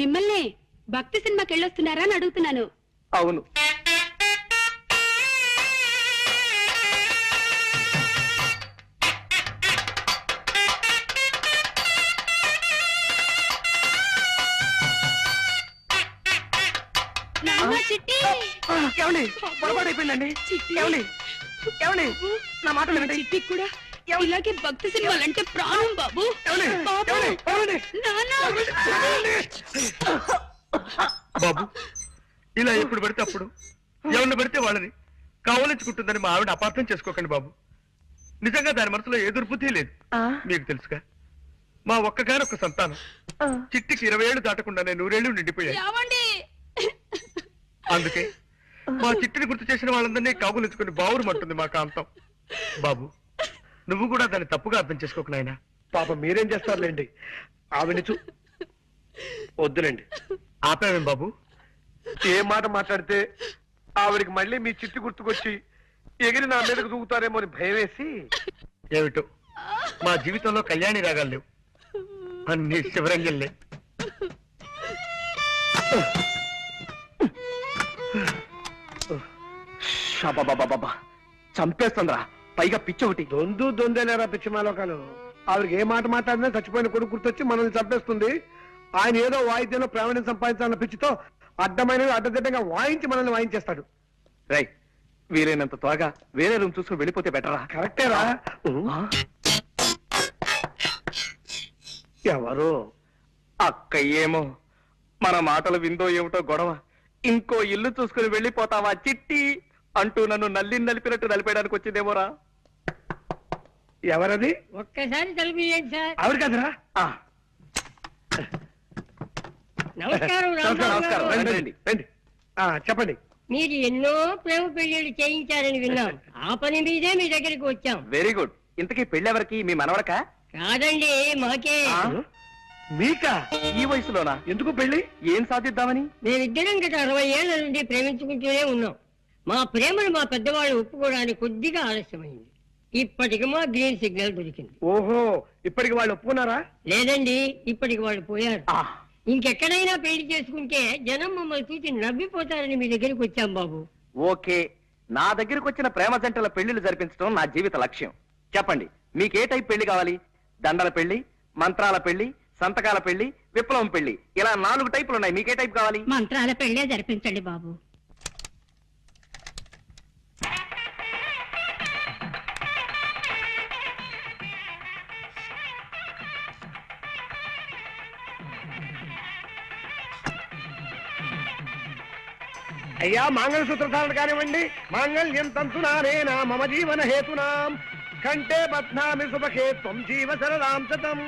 మిమ్మల్ని భక్తి సినిమాకి వెళ్ళొస్తున్నారా అని అడుగుతున్నాను. అవును. ఏమండి పొరపాటు అయిపోయిందండి. ఏమండి ఏమండి నా మాట వినండి. చిట్టి కూడా ఇలాగే భక్తి సినిమాలంటే ప్రాణం బాబు. బాబు ఇలా ఎప్పుడు పడితే అప్పుడు ఎవరిని పడితే వాళ్ళని కావలించుకుంటుందని మా ఆవిడ అపార్థం చేసుకోకండి బాబు. నిజంగా దాని మనసులో ఏ దుర్బుద్ధి లేదు. మీకు తెలుసుగా మా ఒక్కగానొక్క సంతానం చిట్టికి 20 ఏళ్ళు దాటకుండానే 100 ఏళ్ళు నిండిపోయాయి. అందుకే మా చిట్టిని గుర్తు చేసిన వాళ్ళందరినీ కాగులించుకుని బావురుమంటుంది మా కాంతం. బాబు నువ్వు కూడా దాన్ని తప్పుగా అర్థం చేసుకోకు నాయనా. పాప మీరేం చేస్తారులేండి. ఆవిడ వద్దులేండి. ఆపావేం బాబు? ఏ మాట మాట్లాడితే ఆవిడికి మళ్ళీ మీ చిట్టి గుర్తుకొచ్చి ఎగిరి నా మీదకు దూకుతారేమో అని భయం వేసి. ఏమిటో మా జీవితంలో కళ్యాణి రాగాలు లేవు, అన్ని శివరంజల్లే. బాబా చంపేస్తుందిరా, పైగా పిచ్చి ఒకటి. దొందేలేరా పిచ్చి మాలోకాలు. ఆవిడకి ఏ మాట మాట్లాడినా చచ్చిపోయిన కొడుకు గుర్తొచ్చి మనల్ని చంపేస్తుంది. ఆయన ఏదో వాయిద్యంలో ప్రావీణ్యం సంపాదించాలన్న పిచ్చితో అడ్డమైనవి అడ్డదిడ్డంగా వాయించి మనల్ని వాయించేస్తాడు. రైట్, వీలైనంత త్వరగా వేరే రూమ్ చూసుకుని వెళ్ళిపోతే బెటరా? కరెక్టేరా. ఎవరు? అక్క ఏమో మన మాటలు విందో ఏమిటో గొడవ. ఇంకో ఇల్లు చూసుకుని వెళ్ళిపోతావా చిట్టి అంటూ నన్ను నలిపినట్టు నలిపేయడానికి వచ్చిందేమోరా. ఎవరది? ఒక్కసారి తలుపుయండి సార్. ఆవిడ కదరా? నమస్కారం. నమస్కారం. రండి రండి. చెప్పండి. మీరు ఎన్నో ప్రేమ పెళ్లిళ్ళు చేయించారని విన్నాం. ఆ పని మీదే మీ దగ్గరికి వచ్చాం. Very good. ఇంతకీ పెళ్ళెవరికి? మీ మనవడక? కాదండి, మాకే. మీకా? ఈ వయసులోనా? ఎందుకు పెళ్లి? ఏం సాధిద్దామని? మేమిద్దరం గత 60 ఏళ్ల నుండి ప్రేమించుకుంటూనే ఉన్నాం. మా ప్రేమను మా పెద్దవాళ్ళు ఒప్పుకోవడానికి కొద్దిగా ఆలస్యమైంది. ఇప్పటికి మా గ్రీన్ సిగ్నల్ దొరికింది. ఓహో, ఇప్పటికి వాళ్ళు ఒప్పుకున్నారా? లేదండి, ఇప్పటికి వాళ్ళు పోయారు. ఇంకెక్కడైనా పెళ్లి చేసుకుంటే జనం మమ్మల్ని చూసి నవ్విపోతారని మీ దగ్గరికి వచ్చాం బాబు. ఓకే, నా దగ్గరకు వచ్చిన ప్రేమ జంటల పెళ్లిళ్ళు జరిపించడం నా జీవిత లక్ష్యం. చెప్పండి, మీకే టైప్ పెళ్లి కావాలి? దండల పెళ్లి, మంత్రాల పెళ్లి, సంతకాల పెళ్లి, విప్లవం పెళ్లి, ఇలా 4 టైపులు ఉన్నాయి. మీకే టైప్ కావాలి? మంత్రాల పెళ్లే జరిపించండి బాబు. అయ్యా, మంగళసూత్ర ధారణ కానివ్వండి. మాంగళ్యం తంతునానేనా మమ జీవన హేతునాం కంటే బధ్నామి సుభకే త్వం జీవ సరదాం శతం.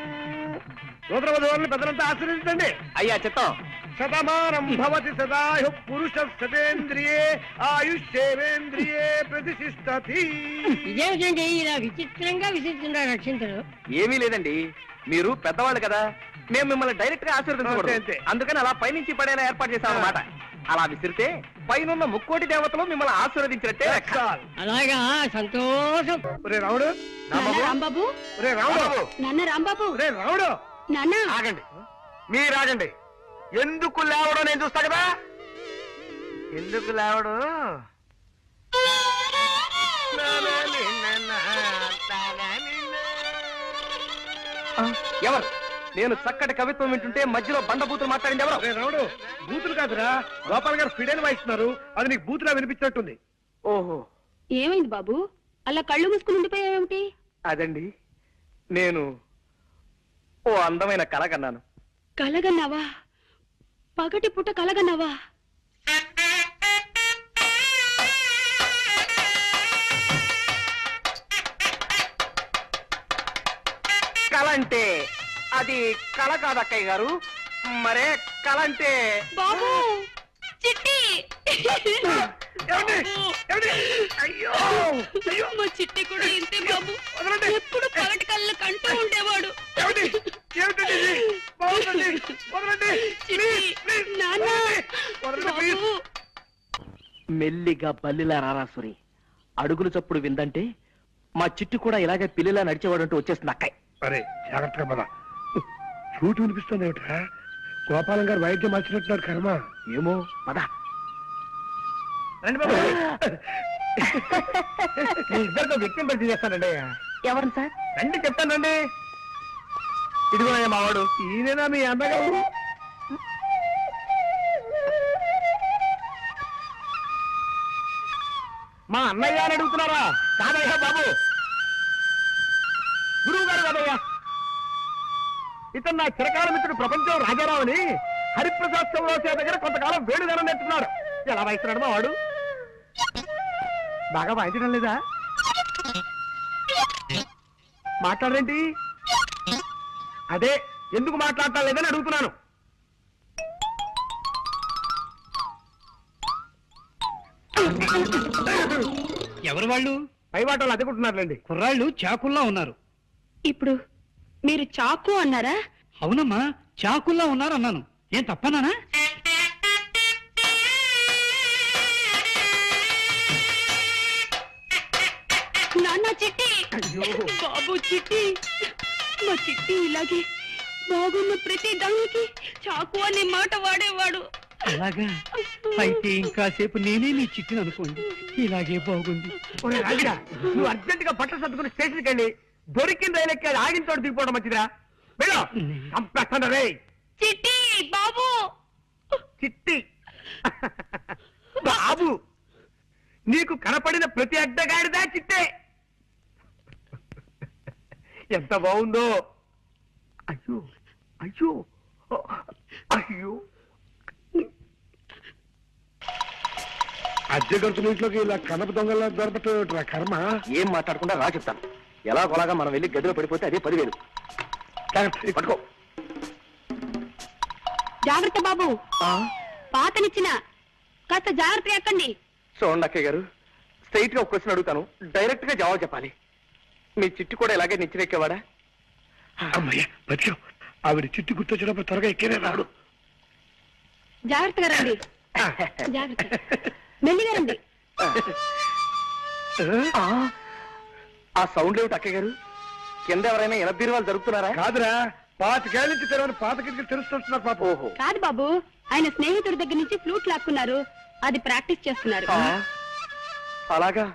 సూత్రవధువులను పెద్దలంతా ఆశీర్వదించండి. అయ్యా చిత్తం. శతమానం భవతి సదాయు పురుష సతేంద్రియే ఆయుష్యేంద్రియే ప్రతిష్ఠతి. ఇదేమిటండి ఇలా విచిత్రంగా విసిస్తున్నారు రక్షించరు? ఏమీ లేదండి, మీరు పెద్దవాళ్ళు కదా, మేము మిమ్మల్ని డైరెక్ట్ గా ఆశీర్వదించకూడదు. అందుకని అలా పైనుంచి పడేలా ఏర్పాటు చేశాం అన్నమాట. అలా విసిరితే పైనున్న 3 దేవతలు మిమ్మల్ని ఆశీర్వదించినట్టే. అలాగా, సంతోషం. రాముడు, రాంబాబు, రాముడు, నాన్న రాంబాబు, రాముడు, నాన్న ఆగండి, మీరాగండి. ఎందుకు లేవడం నేను చూస్తా కదా. ఎందుకు లేవడం? ఎవరు? నేను చక్కటి కవిత్వం వింటుంటే మధ్యలో బండబూతులు మాట్లాడింది ఎవరు? రాముడు, బూతులు కాదురా, గోపాల్ గారు ఫిడైన్ వాయిస్తున్నారు. అది నీకు బూతులా వినిపించినట్టుంది. ఓహో, ఏమైంది బాబు? అలా కళ్ళు మూసుకుని ఉండిపోయావేమిటి? అదండి, నేను ఓ అందమైన కళ కన్నాను. కలగన్నావా? పగటి పుట్ట కలగన్నావా? కళ అంటే అది కళ కాదు అక్కయ్య గారు. మరే కళ అంటే బాబు, చిట్టి. అయ్యో, మా చిట్టి కూడా ఇంతే బాబు. ఎప్పుడు పగటి కళ్ళు కంటూ ఉండేవాడు. మెల్లిగా బల్లిలా రారాసురి, అడుగులు చప్పుడు విందంటే మా చిట్టు కూడా ఇలాగే పిల్లిలా నడిచేవాడంటూ వచ్చేస్తుంది అక్కయ్య. అరే జాగ్రత్తగా పద. చోటు వినిపిస్తుంది ఏమిటా? గోపాలం గారు వైద్యం మార్చినట్టున్నారు కర్మ. ఏమో పద రండి బాబు. మీ ఇద్దరితో వ్యక్తిని పరిచయం చేస్తానండి. ఎవరు సార్? రండి చెప్తానండి. ఇదిగో మావాడు. ఈయనేనా మీ అన్నగారు? మా అన్నయ్య అని అడుగుతున్నారా? కాదయ్యా బాబు, గురువు గారు కాదయ్యా. ఇతను నా చిరకాల మిత్రుడు ప్రపంచం రాజారావు అని హరిప్రసాద్ చౌరాసే దగ్గర కొంతకాలం వేణుగానం నేర్చుకున్నాడు. ఎలా వాయిస్తున్నాడు మా వాడు? బాగా వాయించడం లేదా? మాట్లాడరేంటి? అదే ఎందుకు మాట్లాడటం లేదని అడుగుతున్నాను. ఎవరు వాళ్ళు? పై వాటలు అదుకుంటున్నారులేండి. కుర్రాళ్ళు చాకుల్లా ఉన్నారు. ఇప్పుడు మీరు చాకు అన్నారా? అవునమ్మా, చాకుల్లా ఉన్నారు అన్నాను. ఏం తప్పనానా? నాన్న చిట్టి, బాబు చిట్టి, మా చిట్టి ఇలాగే బాగున్న ప్రతి దానికి చాకు అనే మాట వాడేవాడు. అలాగా? అయితే ఇంకాసేపు నేనే నీ చిట్టిని అనుకోండి. ఇలాగే బాగుంది. ఒరే రాజుగా, నువ్వు అర్జెంట్ గా బట్టలు సర్దుకుని స్టేషన్కి వెళ్ళి దొరికిన రైలు ఎక్కి ఆగిన చోటు దిగిపోవడం మంచిదిరా. వెళ్ళు. చంపేస్తాను రే. చిట్టి బాబు. చిట్టి బాబు, నీకు కనపడిన ప్రతి అడ్డగాడిదా చిట్టే. ఎంత బాగుందో. అయ్యో అయ్యో అయ్యో. అద్దె గంతుల ఇంట్లోకి ఇలా కనప దొంగల దొరకట్టు కర్మ. ఏం మాట్లాడకుండా రా చెప్తాను. ఎలా కొలాగా మనం వెళ్ళి గదిలో పడిపోతే అదే 10,000. పట్టుకో. జాగ్రత్త బాబు, పాతనిచ్చిన కాస్త జాగ్రత్త ఎక్కండి. చూడండి అక్కయ్య గారు, స్ట్రైట్ గా ఒక క్వశ్చన్ అడుగుతాను, డైరెక్ట్ గా జవాబు చెప్పాలి. మీ చిట్టి కూడా ఇలాగే నిచ్చినెక్కేవాడా? అమ్మయ్య బతికావు. ఆవిడ చిట్టి గుర్తొచ్చినప్పుడు త్వరగా ఎక్కేనే రాడు. జాగ్రత్తగా రండి. జాగ్రత్త, మెల్లిగా రండి. ఆ సౌండ్ ఏమిటి అక్కయ్య గారు? కింద ఎవరైనా ఎనబీరువాలు జరుగుతున్నారా? కాదురా, 25 నుంచి తెరవని పాత కిటికీలు తెలుస్తున్నారు పాప. ఓహో, కాదు బాబు, ఆయన స్నేహితుడి దగ్గర నుంచి ఫ్లూట్ లాక్కున్నారు. అది ప్రాక్టీస్ చేస్తున్నారు. అలాగా?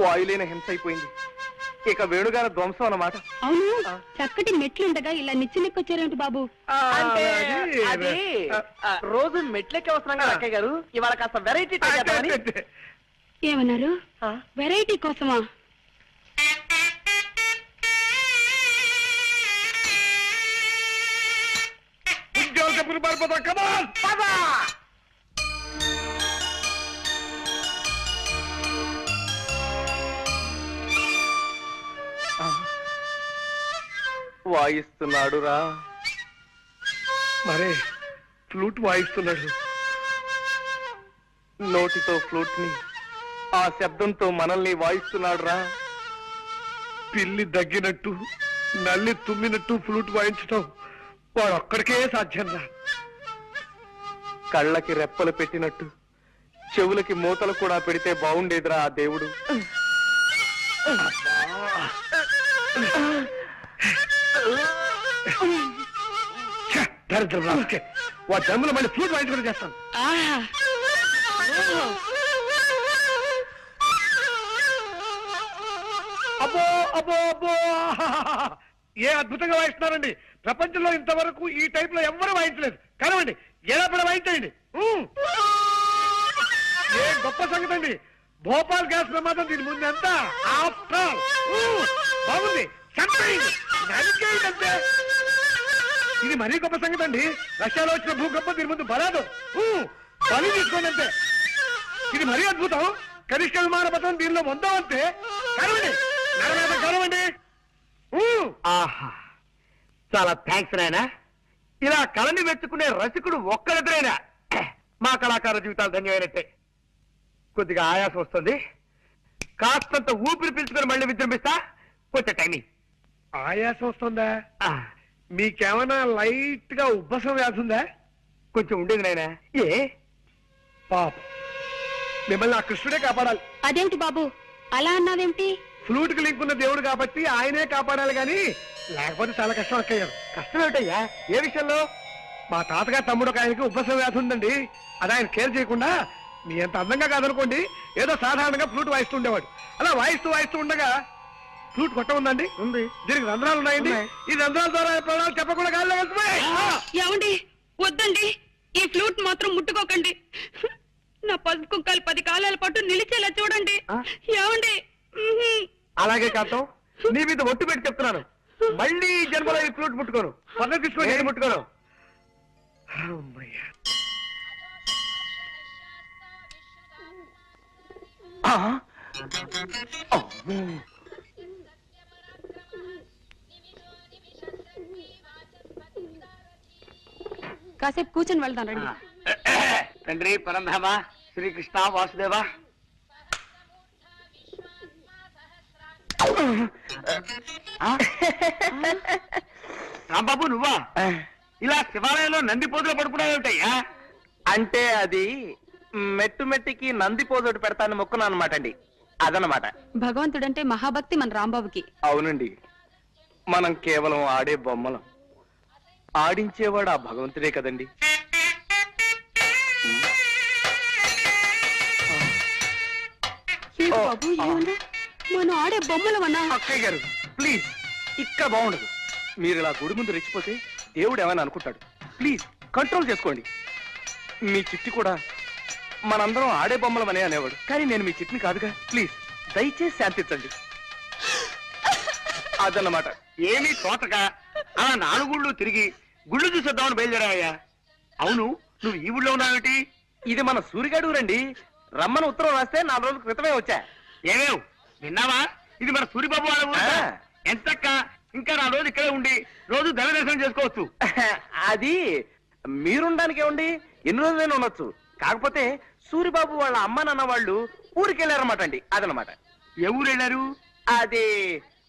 వాయులేని హింస అయిపోయింది. ఇక వేణుగారి ధ్వంసం అన్నమాట. అవును, చక్కటి మెట్లుండగా ఇలా నిచ్చినెక్కొచ్చారేంటి బాబు? అంటే అది రోజు మెట్లెక్కి వస్తున్నాం కదా అక్కయ్య గారు, ఇవాళ కాస్త వెరైటీ ఏమన్నారు? వెరైటీ కోసమా? ఉద్యోగపురి పారిపోతా. కమాన్ పదా. వాయిస్తున్నాడు రా. మరే ఫ్లూట్ వాయిస్తున్నాడు. నోటితో ఫ్లూట్ ని, ఆ శబ్దంతో మనల్ని వాయిస్తున్నాడు రా. పిల్లి దగ్గినట్టు, నల్లి తుమ్మినట్టు ఫ్లూట్ వాయించటం వాడు ఒక్కడికే సాధ్యం రా. కళ్ళకి రెప్పలు పెట్టినట్టు చెవులకి మూతలు కూడా పెడితే బాగుండేదిరా ఆ దేవుడు. దరిద్రం రాకే. వాడు దమ్ములు మళ్ళీ ఫ్లూట్ వాయించుకుని చేస్తాను. అబ్బో అబ్బో అబ్బో, ఏ అద్భుతంగా వాయిస్తున్నారండి. ప్రపంచంలో ఇంతవరకు ఈ టైప్ లో ఎవ్వరూ వాయించలేదు. కనవండి, ఎలా పడ వాయించండి. ఏ గొప్ప సంగతి అండి. భోపాల్ గ్యాస్ ప్రమాదం దీని ముందు ఎంత. బాగుంది, నరికేయండి. ఇది మరీ గొప్ప సంగతి అండి. రష్యాలో వచ్చిన భూకంపం దీని ముందు బలాదు. బలి తీసుకోండి అంతే. ఇది మరీ అద్భుతం. కనిష్ట విమాన పథకం దీనిలో పొందామంటే కరవండి, కరవండి. ఆహా, చాలా థ్యాంక్స్ నాయనా. ఇలా కళని మెచ్చుకునే రసికుడు ఒక్కరిద్దరైనా మా కళాకార జీవితాలు ధన్యమైనట్టే. కొద్దిగా ఆయాసం వస్తుంది, కాస్తంత ఊపిరి పీల్చుకొని మళ్ళీ విజృంభిస్తా. కొంచెం టైమింగ్. ఆయాసం వస్తుందా? మీకేమైనా లైట్ గా ఉబ్బసం వ్యాధి ఉందా? కొంచెం ఉండేది నాయనా. ఏ పాప, మిమ్మల్ని ఆ కృష్ణుడే కాపాడాలి. అదేమిటి బాబు అలా అన్నావేమిటి? ఫ్లూట్ కి లింక్ ఉన్న దేవుడు కాబట్టి ఆయనే కాపాడాలి గాని లేకపోతే చాలా కష్టం అక్కయ్యారు. కష్టం ఏమిటయ్యా? ఏ విషయంలో? మా తాతగారు తమ్ముడు ఒక ఆయనకి ఉపశమ వ్యాధి ఉందండి. అది ఆయన కేర్ చేయకుండా మీ అంత అందంగా కాదనుకోండి ఏదో సాధారణంగా ఫ్లూట్ వాయిస్తూ ఉండేవాడు. అలా వాయిస్తూ ఉండగా ఫ్లూట్ కొట్ట ఉందండి. ఉంది. దీనికి రంధ్రాలు ఉన్నాయండి. ఈ రంధ్రాల ద్వారా ప్రాణాలు చెప్పకుండా గాల్లో వెళ్తున్నాయి. ఏమండి వద్దండి, ఈ ఫ్లూట్ మాత్రం ముట్టుకోకండి. నా పసుపు కుక్కలు 10 కాలాల పాటు నిలిచేలా చూడండి. ఏమండి? అలాగే కాంతం, నీ మీద ఒట్టు పెట్టి చెప్తున్నాను, మళ్ళీ ఈ జన్మలో ఈ ఫ్లూట్ ముట్టుకోను. పక్కన తీసుకోండి. నేను ముట్టుకోను. కాసేపు కూర్చొని వెళ్తాను రండి. తండ్రి పరంధామ శ్రీకృష్ణ వాసుదేవ. రాంబాబు నువ్వా? ఇలా శివాలయంలో నంది పోతులు పడుకున్నావుటయ్యా? అంటే అది మెట్టు మెట్టికి నంది పోజోటి పెడతాను మొక్కున్నా అనమాట అండి. అదనమాట. భగవంతుడంటే మహాభక్తి మన రాంబాబుకి. అవునండి, మనం కేవలం ఆడే బొమ్మలం, ఆడించేవాడు ఆ భగవంతుడే కదండి. బాబు ఏమన్నా మనం ఆడే బొమ్మలమన్నా? అక్కయ్య గారు ప్లీజ్, ఇక్కడ బాగుండదు. మీరు ఇలా గుడి ముందు రెచ్చిపోతే దేవుడు ఏమైనా అనుకుంటాడు. ప్లీజ్ కంట్రోల్ చేసుకోండి. మీ చిట్టి కూడా మనందరం ఆడే బొమ్మలమనే అనేవాడు, కానీ నేను మీ చిట్టిని కాదుగా. ప్లీజ్ దయచేసి శాంతించండి. అదన్నమాట. ఏమీ తోటక అలా 4 గుళ్ళు తిరిగి గుళ్ళు చూసేద్దామని బయలుదేరావయ్యా. అవును, నువ్వు ఈ ఊళ్ళో ఉన్నావేంటి? ఇది మన సూరిగాడు రండి. రమ్మని ఉత్తరం రాస్తే 4 రోజుల క్రితమే వచ్చా. ఏమేవ్ విన్నావా? ఇది మన సూరిబాబు వాళ్ళ ఊరు. ఆ. ఎంతక్క ఇంకా 4 రోజులు ఇక్కడే ఉండి రోజు దైవ దర్శనం చేసుకోవచ్చు. అది మీరుండడానికి ఏమండి, ఎన్ని రోజులైనా ఉండొచ్చు. కాకపోతే సూరిబాబు వాళ్ళ అమ్మ నాన్న వాళ్ళు ఊరికి వెళ్ళారన్నమాట అండి. అదనమాట. ఏ ఊరు వెళ్ళారు? అది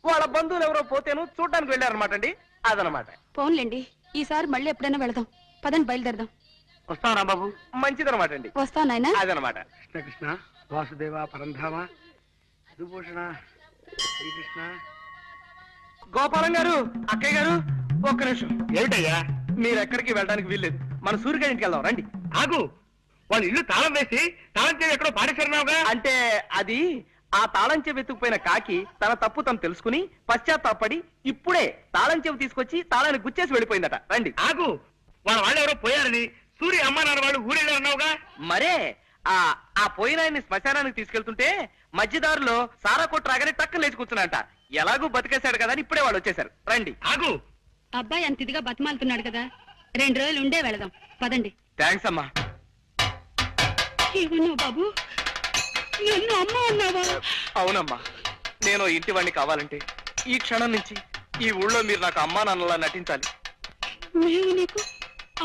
వాళ్ళ బంధువులు ఎవరో పోతేను చూడడానికి వెళ్ళారన్నమాట అండి. అదనమాట. పోన్లేండి, ఈసారి మళ్ళీ ఎప్పుడైనా వెళదాం. పదండి బయలుదేరదాం. వస్తావు రాంబాబు. మంచిదనమాట అండి. వస్తావు నాయనా. అదనమాట. కృష్ణ కృష్ణ వాసుదేవ పరంధామ విభూషణ శ్రీకృష్ణ. గోపాలం గారు, అక్కయ్య గారు, ఒక్క నిమిషం. ఏమిటయ్యా? మీరు ఎక్కడికి వెళ్ళడానికి వీల్లేదు. మన సూర్యగారి ఇంటికి వెళ్దాం రండి. ఆగు, వాళ్ళ ఇల్లు తాళం వేసి తాళం చేసి ఎక్కడో పాడేశారున్నావుగా. అంటే అది ఆ తాళం చెవి ఎత్తుకుపోయిన కాకి తన తప్పు తను తెలుసుకుని పశ్చాత్తాపడి ఇప్పుడే తాళం చెవి తీసుకొచ్చి తాళాన్ని గుచ్చేసి వెళ్ళిపోయిందట. రండి. ఆగు, వాళ్ళు ఎవరో పోయారని సూర్య అమ్మ నాన్న వాళ్ళు ఊరెళ్ళారన్నావుగా. మరే ఆ పోయిన ఆయన్ని శ్మశానానికి తీసుకెళ్తుంటే మధ్యదారులో సారా కొట్టు రాగానే టక్కన లేచి కూర్చున్నాంట. ఎలాగూ బతికేశాడు కదా అని ఇప్పుడే వాళ్ళు వచ్చేసారు. రండి. ఆగు, అబ్బాయి అంత ఇదిగా బతిమాలుతున్నాడు కదా, 2 రోజులు ఉండే వెళదాం. పదండి. థ్యాంక్స్ అమ్మా. ఏమన్నావు బాబు? నన్ను అమ్మ అన్నావా? అవునమ్మా, నేను ఇంటి వాడిని కావాలంటే ఈ క్షణం నుంచి ఈ ఊళ్ళో మీరు నాకు అమ్మా నాన్నలా నటించాలి. మేము నీకు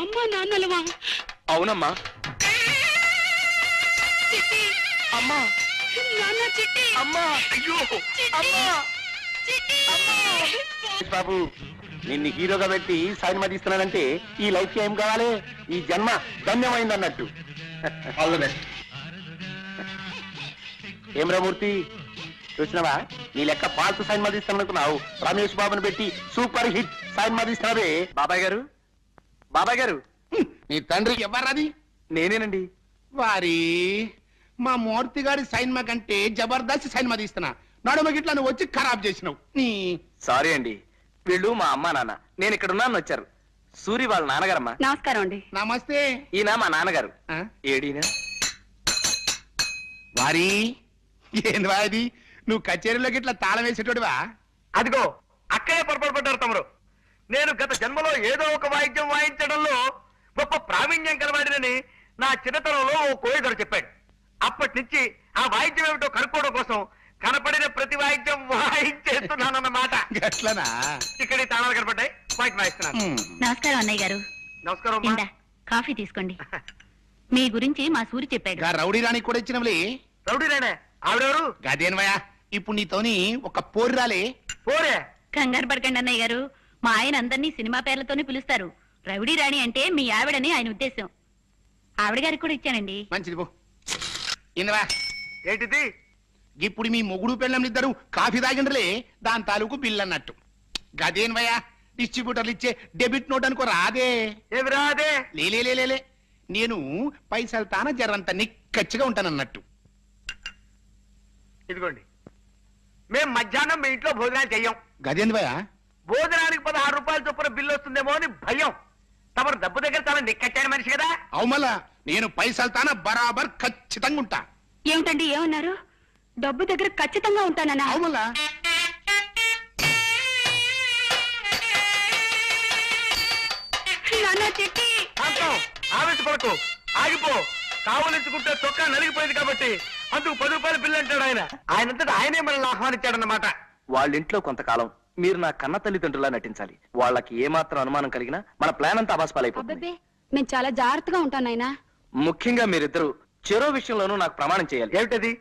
అమ్మా నాన్నలవా? అవునమ్మా. చిట్టి, అమ్మా, నాన్న చిట్టి, అమ్మా, అయ్యో అమ్మా, చిట్టి. బాబు నిన్ను హీరోగా పెట్టి సినిమా తీస్తున్నానంటే ఈ లైఫ్ ఏం కావాలి? ఈ జన్మ ధన్యమైంది అన్నట్టు. ఏం రామూర్తి, చూసినావా? నీ లెక్క పాల్తు సినిమా తీస్తాననుకున్నావు, రమేష్ బాబుని పెట్టి సూపర్ హిట్ సినిమా తీస్తున్నావే. బాబాయ్ గారు, బాబాయ్ గారు. నీ తండ్రి ఎవరది? నేనేనండి. వారి మా మూర్తి గారి సైన్మా కంటే జబర్దస్త్ సైన్మా తీస్తున్నా. నడుమ గిట్లా నువ్వు వచ్చి ఖరాబ్ చేసినావు. నీ సారీ అండి, వీళ్ళు మా అమ్మా నాన్న. నేను ఇక్కడ ఉన్నాను వచ్చారు. సూరి వాళ్ళ నాన్నగారమ్మా. నమస్కారం అండి. నమస్తే. ఈయన మా నాన్నగారు. ఆ? ఏడీనా? వారి ఏంది వాది? నువ్వు కచేరీలో గిట్లా తాళం వేసేటోడివా? అదిగో అక్కడే పొరపాటు పడ్డారు తమరు. నేను గత జన్మలో ఏదో ఒక వాయిద్యం వాయించడంలో గొప్ప ప్రావీణ్యం కలవాడినని నా చిన్నతనంలో ఓ కోయిదరు చెప్పాడు. అప్పటి నుంచి ఆ వాయిద్యం ఏమిటో కనుక్కోవడం కోసం కనపడిన ప్రతి వాయిద్యం వాయించేస్తున్నానన్నమాట. గట్లనా? ఇక్కడ ఈ తాళాలు కనపడ్డాయి, వాయిద్యం వాయిస్తున్నాను. నమస్కారం అన్నయ్య గారు. నమస్కారం అమ్మా. ఇందా కాఫీ తీసుకోండి. మీ గురించి మా సూరి చెప్పాడు. గా రౌడీ రాణి కూడా ఇచ్చినవులే. రౌడీ రానే ఆవిడెవరు? గదేనవయా, ఇప్పుడు నీతోని ఒక పోరు రాలే. పోరే. కంగారు పడకండి అన్నయ్య గారు, మా ఆయన అందరినీ సినిమా పేర్లతోనే పిలుస్తారు. రౌడీ రాణి అంటే మీ ఆవిడని ఆయన ఉద్దేశం. ఆవిడ గారికి కూడా ఇచ్చానండి. మంచిది పో. ఇందవా, ఏంటిది? ఇప్పుడు మీ మొగుడు పెళ్ళం ఇద్దరు కాఫీ తాగిండ్రలే, దాని తాలూకు బిల్ అన్నట్టు. గదేనవయ్యా, డిస్ట్రిబ్యూటర్లు ఇచ్చే డెబిట్ నోట్ అనుకో రాదే. ఏమి రాదే? లేలే నేను పైసలు తాన జరంత నిక్కచ్చిగా ఉంటానన్నట్టు. ఇదిగోండి, మేము మధ్యాహ్నం మీ ఇంట్లో భోజనాలు చెయ్యం. గదేంది భయ? భోజనానికి 16 రూపాయల చొప్పున బిల్లు వస్తుందేమో అని భయం. తమరు డబ్బు దగ్గర చాలా నిక్కచ్చాని మనిషి కదా. అవుమలా నేను పైసలు తాన బరాబర్ ఖచ్చితంగా ఉంటా. ఏమిటండి ఏమన్నారు? డబ్బు దగ్గర ఖచ్చితంగా ఉంటానన్నా? అవుమలా నాన్న చిట్టి. శాంతం, ఆవేశపడకు, ఆగిపో. కావలించుకుంటే చొక్కా నలిగిపోయింది కాబట్టి అందుకు 10 రూపాయల బిల్లు అంటాడు ఆయన. ఆయనంతటా ఆయనే మనల్ని ఆహ్వానించాడన్నమాట. వాళ్ళ ఇంట్లో కొంతకాలం మీరు నా కన్న తల్లిదండ్రులా నటించాలి. వాళ్ళకి ఏమాత్రం అనుమానం కలిగినా మన ప్లాన్ అంతా అబాస్పాలైపోతుంది. అబ్బబ్బే, మేము చాలా జాగ్రత్తగా ఉంటాం నాయనా. ముఖ్యంగా మీరిద్దరూ చెరో విషయంలోనూ నాకు ప్రమాణం చేయాలి. ఏమిటది?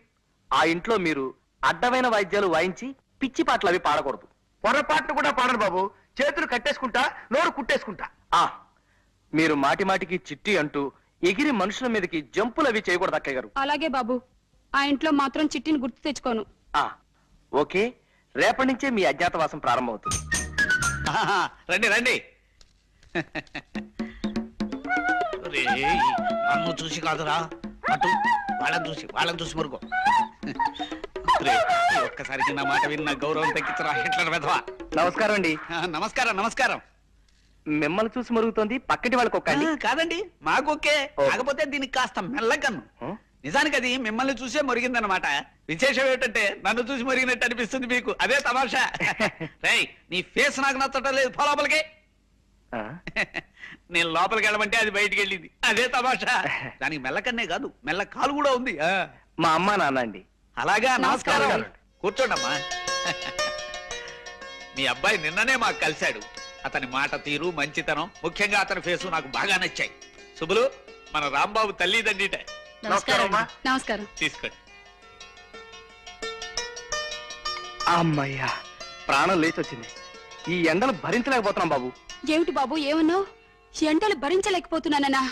ఆ ఇంట్లో మీరు అడ్డమైన వాయిద్యాలు వాయించి పిచ్చి పాటలు అవి పాడకూడదు. పొరపాట్లు కూడా పాడను బాబు. చేతులు కట్టేసుకుంటా, నోరు కుట్టేసుకుంటా. మీరు మాటి మాటికి చిట్టి అంటూ ఎగిరి మనుషుల మీదకి జంపులు అవి చేయకూడదు అక్కయ్య గారు. అలాగే బాబు, ఆ ఇంట్లో మాత్రం చిట్టిని గుర్తు తెచ్చుకోను. ఓకే, రేపటి నుంచే మీ అజ్ఞాతవాసం ప్రారంభమవుతుంది. రండి రండి. నన్ను చూసి కాదురా, అటు వాళ్ళని చూసి మురుగు. ఒక్కసారికి నా మాట విన్న గౌరవం తగ్గించరా హిట్లర్ వెధవా. నమస్కారం అండి. నమస్కారం. మిమ్మల్ని చూసి మరుగుతోంది, పక్కటి వాళ్ళకి ఒక్కండి. కాదండి, మాకొకే. కాకపోతే దీనికి కాస్త మెల్లకన్ను. నిజానికి అది మిమ్మల్ని చూసే మురిగిందనమాట. విశేషం ఏంటంటే నన్ను చూసి మురిగినట్టు అనిపిస్తుంది మీకు. అదే తమాషా. రేయ్, నీ ఫేస్ నాకు నచ్చటం లేదు, పో లోపలికి. నేను లోపలికి వెళ్ళమంటే అది బయటికి వెళ్ళింది. అదే తమాషా. దానికి మెల్లకన్నే కాదు, మెల్ల కాలు కూడా ఉంది. మా అమ్మ నాన్న అండి. అలాగా, నమస్కారం. కూర్చోండమ్మా. మీ అబ్బాయి నిన్ననే మాకు కలిశాడు. అతని మాట తీరు, మంచితనం, ముఖ్యంగా అతని ఫేసు నాకు బాగా నచ్చాయి. శుభులు, మన రాంబాబు తల్లిదండ్రిట. నమస్కారం. తీసుకోండి. అమ్మయ్యా, ప్రాణం లేచి వచ్చింది. ఈ ఎండలు భరించలేకపోతున్నాం బాబు. ఏమిటి బాబు ఏమన్నావు? ఎండలు భరించలేకపోతున్నానన్నా?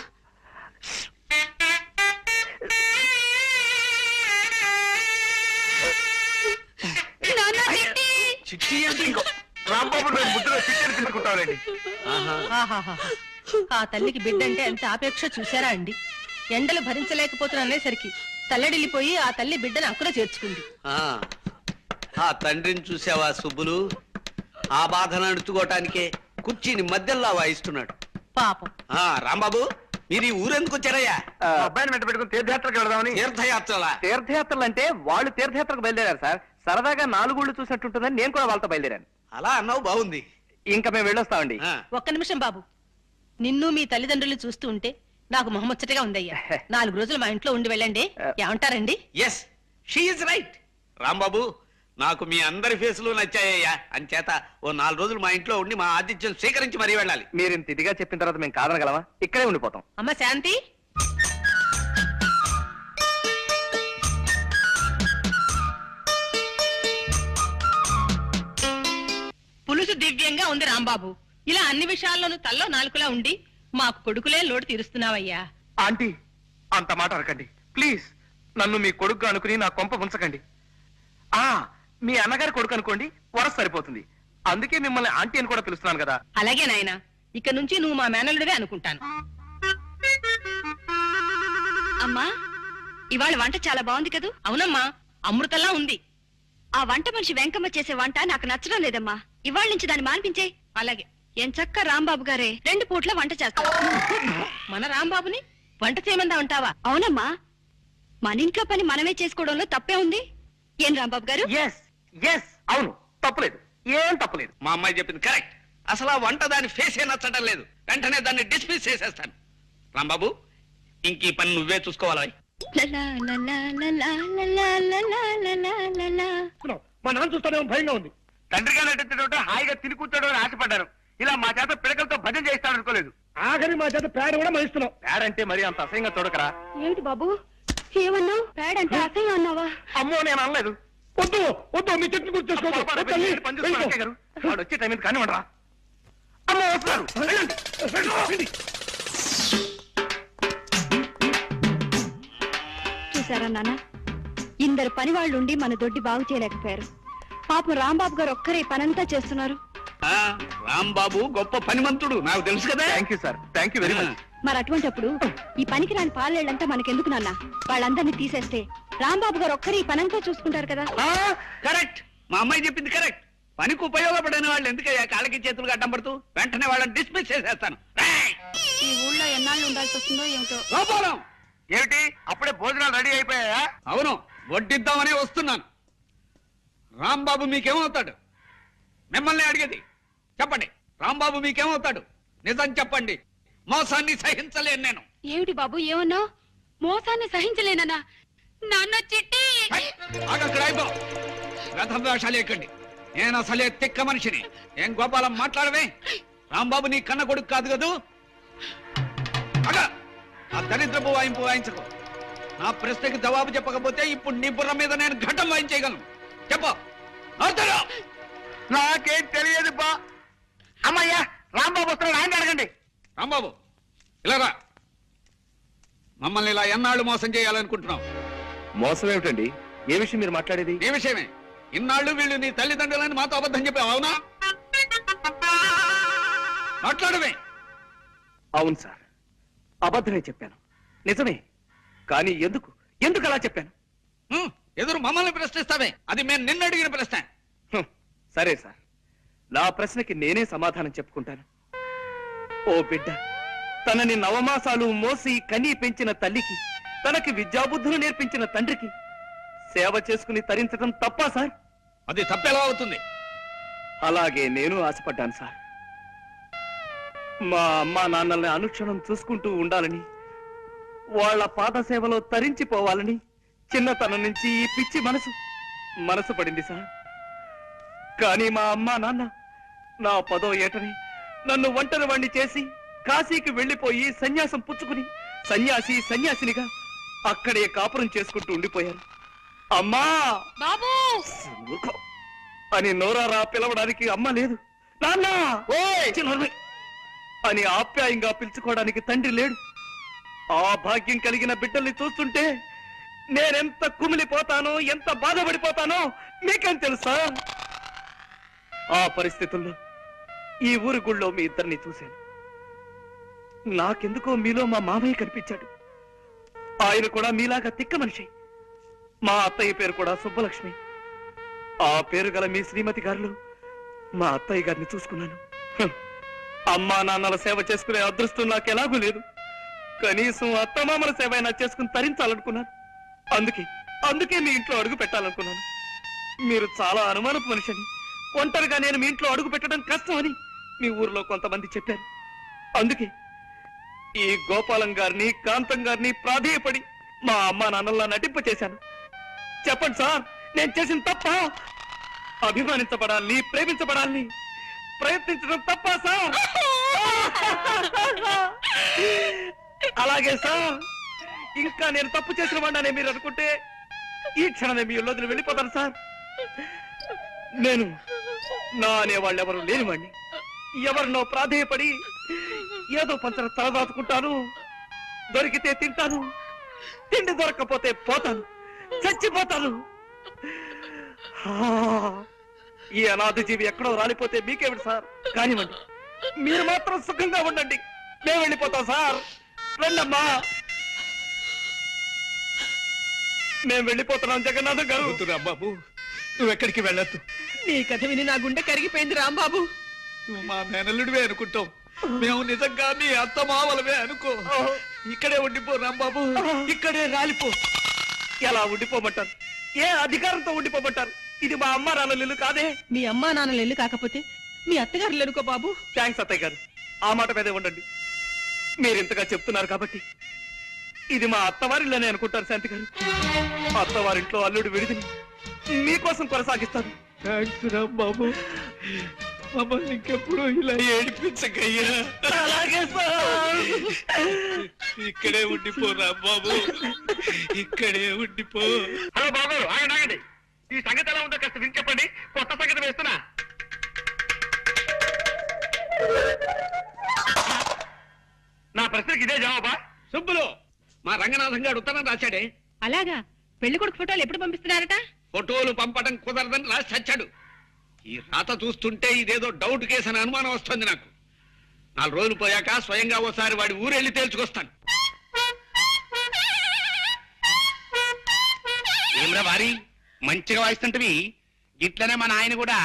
చిట్టి ఏంటి? రాంబాబు ముద్దులో చిట్టని తీసుకుంటానండి. ఆ తల్లికి బిడ్డంటే ఎంత ఆపేక్ష చూసారా అండి. ఎండలు భరించలేకపోతున్నానేసరికి తల్లడిల్లిపోయి ఆ తల్లి బిడ్డను అక్కున చేర్చుకుంది. ఆ తండ్రిని చూసావా సుబ్బులు? ఆ బాధను అణుచుకోవటానికే కుర్చీని మధ్యలో వాయిస్తున్నాడు పాపం. రాంబాబు, మీరు ఈ ఊరెందుకు వచ్చారయ్యా? అబ్బాయిని వెంట పెట్టుకుని తీర్థయాత్రకు వెళదామని. తీర్థయాత్రలా? తీర్థయాత్రలు అంటే వాళ్ళు తీర్థయాత్రకు బయలుదేరారు సార్. సరదాగా 4 ఊళ్ళు చూసినట్టుంటుందని నేను కూడా వాళ్ళతో బయలుదేరాను. అలా అన్నావు, బాగుంది. ఇంకా మేము వెళ్ళొస్తామండి. ఒక్క నిమిషం బాబు, నిన్ను మీ తల్లిదండ్రులు చూస్తూ ఉంటే నాకు మొహముచ్చటగా ఉందయ్యా. 4 రోజులు మా ఇంట్లో ఉండి వెళ్ళండి. ఏమంటారండి? Yes, she is right. Rambabu, నాకు మీ అందరి ఫేసులు నచ్చాయ్యా. అంచేత ఓ 4 రోజులు మా ఇంట్లో ఉండి మా ఆతిథ్యం స్వీకరించి మరీ వెళ్ళాలి. మీరు ఇంత ఇదిగా చెప్పిన తర్వాత మేము కాదనగలమా? ఇక్కడే ఉండిపోతాం. అమ్మ శాంతి, పులుసు దివ్యంగా ఉంది రాంబాబు. ఇలా అన్ని విషయాల్లోనూ తల్లో నాలుకలా ఉండి మాకు కొడుకులే లోటు తీరుస్తున్నావయ్యా. ఆంటీ, అంత మాట అనకండి ప్లీజ్. నన్ను మీ కొడుకు అనుకుని నా కొంప ఉంచకండి. మీ అన్నగారి కొడుకు అనుకోండి, వరస సరిపోతుంది. అందుకే మిమ్మల్ని ఆంటీ అని కూడా పిలుస్తున్నాను కదా. అలాగే నాయనా, ఇక నుంచి నువ్వు మా మేనల్లుడివే అనుకుంటాను. అమ్మా, ఇవాళ వంట చాలా బాగుంది కదూ? అవునమ్మా, అమృతంలా ఉంది. ఆ వంట మనిషి వెంకమ్మ చేసే వంట నాకు నచ్చడం లేదమ్మా. ఇవాళ నుంచి దాన్ని మాన్పించే. అలాగే. ఎంచక్క రాంబాబు గారే 2 పూట్ల వంట చేస్తారు. మన రాంబాబుని వంట చేయమందా ఉంటావా? అవునమ్మా, మన ఇంట్లో పని మనమే చేసుకోవడంలో తప్పే ఉంది. ఏం రాంబాబు గారు? ఎస్ ఎస్, అవును, తప్పులేదు, ఏం తప్పులేదు. మా అమ్మాయి చెప్పింది కరెక్ట్. అసలు ఆ వంట దాని ఫేసే నచ్చడం లేదు. వెంటనే దాన్ని డిస్మిస్ చేసేస్తాను. రాంబాబు, ఇంక ఈ పని నువ్వే చూసుకోవాలి. మా నాన్న చూస్తానే భయంగా ఉంది. తండ్రిగా నటించడం హాయిగా తిని కూర్చోడం అని ఆశపడ్డాను. ఇలా మా చేత పిడకలతో భజన చేస్తాను అనుకోలేదు. ఆఖరి మా చేత పేడ కూడా మహిస్తున్నాం. పేడంటే మరి అంత అసహ్యంగా చూడకరా. ఏమిటి బాబు ఏమన్నావు? ప్యాడ్ అంటే అసహ్యం అన్నావా? అమ్మో, నేను అనలేదు. వద్దు వద్దు, మీ చెట్టు గుర్తు వాడు వచ్చే టైం కానీ ఉండరా. అమ్మో, వస్తున్నారు. చూసారా నాన్న, ఇందరు పని వాళ్ళుండి మన దొడ్డి బాగు చేయలేకపోయారు. పాపం రాంబాబు గారు ఒక్కరే పనంతా చేస్తున్నారు. రాంబాబు గొప్ప పనిమంతుడు నాకు తెలుసు కదా. Thank you sir, thank you very much. మరి అటువంటప్పుడు ఈ పనికి రాని పాలేళ్ళంతా మనకెందుకు నాన్న? వాళ్ళందరినీ తీసేస్తే రాంబాబు గారు ఒక్కరి ఈ పనంతా చూసుకుంటారు కదా. కరెక్ట్, మా అమ్మాయి చెప్పింది కరెక్ట్. పనికి ఉపయోగపడిన వాళ్ళు ఎందుకయ్యా కాళ్ళకి చేతులు అడ్డం పడుతూ? వెంటనే వాళ్ళని డిస్మిస్ చేసేస్తాను. ఈ ఊళ్ళో ఎన్నాళ్ళు ఉండాల్సి వస్తుందో ఏమిటో. గోపాలం, ఏమిటి అప్పుడే భోజనాలు రెడీ అయిపోయాయా? అవును, వడ్డిద్దామనే వస్తున్నాను. రాంబాబు మీకేమవుతాడు? మిమ్మల్ని అడిగేది చెప్పండి. రాంబాబు మీకేమవుతాడు? నిజం చెప్పండి. మోసాన్ని సహించలేను నేను. ఏమిటి బాబు ఏమన్నావు? మోసాన్ని సహించలేనన్నా? నాన్న చిట్టి అక్కడ అయిపో. రథం వేషాలు ఎక్కండి. నేను అసలే తిక్క మనిషిని. ఏం గోపాలం మాట్లాడవే? రాంబాబు నీ కన్న కొడుకు కాదు కదూ? అగా ఆ దరిద్రపు వాయింపు వాయించకు. నా ప్రశ్నకి జవాబు చెప్పకపోతే ఇప్పుడు నీ బుర్ర మీద నేను ఘటం వాయించేయగలను. చెప్పు. నాకేం తెలియదు బా. అమ్మయ్యా, రాంబాబు వస్తున్నాడు, ఆయన అడగండి. రాంబాబు ఇలాగా మమ్మల్ని ఇలా ఎన్నాళ్ళు మోసం చేయాలనుకుంటున్నావు? మోసం ఏమిటండి? ఏ విషయం మీరు మాట్లాడేది? ఈ విషయమే. ఇన్నాళ్ళు వీళ్ళు నీ తల్లిదండ్రులని మాతో అబద్ధం చెప్పావు, అవునా? మాట్లాడమే. అవును సార్, అబద్ధమే చెప్పాను. నిజమే. కానీ ఎందుకు ఎందుకు అలా చెప్పాను? ఎదురు మమ్మల్ని ప్రశ్నిస్తావే? అది మేము నిన్ను అడిగిన ప్రశ్న. సరే సార్, నా ప్రశ్నకి నేనే సమాధానం చెప్పుకుంటాను. ఓ బిడ్డ, తనని నవమాసాలు మోసి కని పెంచిన తల్లికి, తనకి విద్యాబుద్ధులు నేర్పించిన తండ్రికి సేవ చేసుకుని తరించడం తప్పా సార్? అది తప్పెలా అవుతుంది? అలాగే నేను ఆశపడ్డాను సార్. మా అమ్మా నాన్నల్ని అనుక్షణం చూసుకుంటూ ఉండాలని, వాళ్ళ పాద సేవలో తరించిపోవాలని చిన్నతనం నుంచి ఈ పిచ్చి మనసు పడింది సార్. కానీ మా అమ్మా నాన్న నా 10వ ఏటని నన్ను ఒంటరి వాణ్ణి చేసి కాశీకి వెళ్లిపోయి సన్యాసం పుచ్చుకుని సన్యాసినిగా అక్కడే కాపురం చేసుకుంటూ ఉండిపోయారు. అమ్మా బాబు అని నోరారా పిలవడానికి అమ్మ లేదు, నాన్న అని ఆప్యాయంగా పిలుచుకోవడానికి తండ్రి లేడు. ఆ భాగ్యం కలిగిన బిడ్డల్ని చూస్తుంటే నేనెంత కుమిలిపోతానో, ఎంత బాధపడిపోతానో మీకేం తెలుసా? ఆ పరిస్థితుల్లో ఈ ఊరి గుళ్ళో మీ ఇద్దరిని చూశాను. నాకెందుకో మీలో మా మామయ్య కనిపించాడు. ఆయన కూడా మీలాగా తిక్క మనిషి. మా అత్తయ్య పేరు కూడా సుబ్బలక్ష్మి. ఆ పేరు గల మీ శ్రీమతి గారిలో మా అత్తయ్య గారిని చూసుకున్నాను. అమ్మా నాన్నల సేవ చేసుకునే అదృష్టం నాకు ఎలాగూ లేదు. కనీసం అత్తమామల సేవ అయినా చేసుకుని తరించాలనుకున్నాను. అందుకే మీ ఇంట్లో అడుగు పెట్టాలనుకున్నాను. మీరు చాలా అనుమానపు మనిషిని, ఒంటరిగా నేను మీ ఇంట్లో అడుగు పెట్టడం కష్టమని మీ ఊర్లో కొంతమంది చెప్పారు. అందుకే ఈ గోపాలం గారిని, కాంతం గారిని ప్రాధేయపడి మా అమ్మా నాన్నల్లా నటింప చేశాను. చెప్పండి సార్, నేను చేసిన తప్ప? అభిమానించబడాలని, ప్రేమించబడాలని ప్రయత్నించడం తప్ప సార్? అలాగే సార్, ఇంకా నేను తప్పు చేసిన వాడినే మీరు అనుకుంటే ఈ క్షణమే మీ ఇల్లు వెళ్ళిపోతాను సార్. నేను నా అనేవాళ్ళు ఎవరు లేనివాడిని. ఎవరినో ప్రాధేయపడి ఏదో పంచర తలదాచుకుంటాను. దొరికితే తింటాను, తిండి దొరక్కపోతే పోతాను, చచ్చిపోతాను. ఈ అనాథ జీవి ఎక్కడో రాలిపోతే మీకేమిటి సార్? కానివ్వండి, మీరు మాత్రం సుఖంగా ఉండండి. మేము వెళ్ళిపోతాం సార్. రండమ్మా, మేము వెళ్ళిపోతున్నాం. జగన్నాథం గారు. బాబు, నువ్వెక్కడికి వెళ్ళొద్దు. నీ కథ విని నా గుండె కరిగిపోయింది రాంబాబు. నువ్వు మా మేనల్లుడివే అనుకుంటావు, మేము నిజంగా మీ అత్తమావలవే అనుకో. ఇక్కడే ఉండిపో రాంబాబు, ఇక్కడే రాలిపో. ఎలా ఉండిపోమంటారు? ఏ అధికారంతో ఉండిపోమంటారు? ఇది మా అమ్మ నాన్నల ఇల్లు కాదే. మీ అమ్మా నాన్నలు ఇల్లు కాకపోతే మీ అత్తగారు అనుకో బాబు. థ్యాంక్స్ అత్తయ్య గారు, ఆ మాట మీదే ఉండండి. మీరింతగా చెప్తున్నారు కాబట్టి ఇది మా అత్తవారిల్లోనే అనుకుంటారు శాంతి గారు. అత్తవారింట్లో అల్లుడు విడిదిని మీకోసం కొనసాగిస్తాను. థ్యాంక్స్ రాంబాబు, మమ్మల్ని ఇంకెప్పుడు ఇలా ఏడిపించకయ్యా. అలాగే సార్. ఇక్కడే ఉండిపో రాంబాబు, ఇక్కడే ఉండిపో. హలో బాబు, ఆగండి. ఈ సంగతి ఎలా ఉందో కాస్త విని చెప్పండి. కొత్త సంగతి వేస్తున్నా. నా ప్రశ్నకి ఇదే జవాబా? సుబ్బులు, మా రంగనాథం గారు ఉత్తరం రాశాడే. అలాగా? పెళ్లి కొడుకు ఫోటోలు ఎప్పుడు పంపిస్తున్నారట? ఫోటోలు పంపడం కుదరదని రాసి చచ్చాడు. ఈ రాత చూస్తుంటే ఇదేదో డౌట్ కేసు అని అనుమానం వస్తుంది నాకు. 4 రోజులు పోయాక స్వయంగా ఓసారి వాడి ఊరెళ్ళి తేల్చుకొస్తాను. ఏమ్రా వారి మంచిగా వాయిస్తుంటవి. ఇట్లనే మన ఆయన కూడా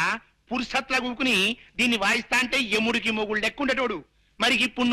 పురుషత్లా కూకుని దీన్ని వాయిస్తా అంటే ఎముడికి మొగుడు లెక్కుండేటోడు. మరి ఇప్పుడు